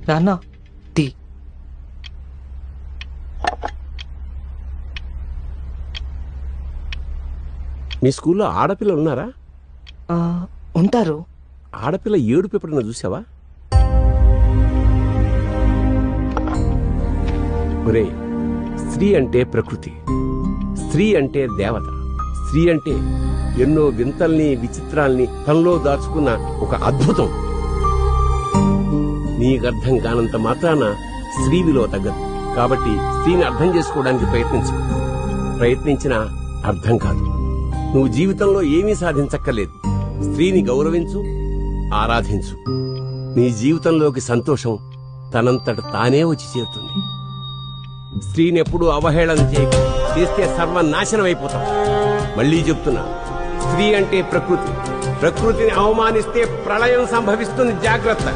నాన్న టీ. మీ స్కూల్లో ఆడపిల్లలు ఉన్నారా? ఉంటారు. ఆడపిల్ల ఏడుపు ఎప్పుడన్నా చూసావా? ఒరే, స్త్రీ అంటే ప్రకృతి, స్త్రీ అంటే దేవత, స్త్రీ అంటే ఎన్నో వింతల్ని విచిత్రాల్ని తనలో దాచుకున్న ఒక అద్భుతం. నీకర్థం కానంత మాత్రాన స్త్రీ విలువ తగ్గదు. కాబట్టి స్త్రీని అర్థం చేసుకోవడానికి ప్రయత్నించినా అర్థం కాదు. నువ్వు జీవితంలో ఏమీ సాధించక్కర్లేదు. స్త్రీని గౌరవించు, ఆరాధించు. నీ జీవితంలోకి సంతోషం తనంతట తానే వచ్చి చేరుతుంది. స్త్రీని ఎప్పుడూ అవహేళన చేయకు, చేస్తే సర్వనాశనం అయిపోతాం. మళ్లీ చెప్తున్నా, స్త్రీ అంటే ప్రకృతి, ప్రకృతిని అవమానిస్తే ప్రళయం సంభవిస్తుంది. జాగ్రత్త.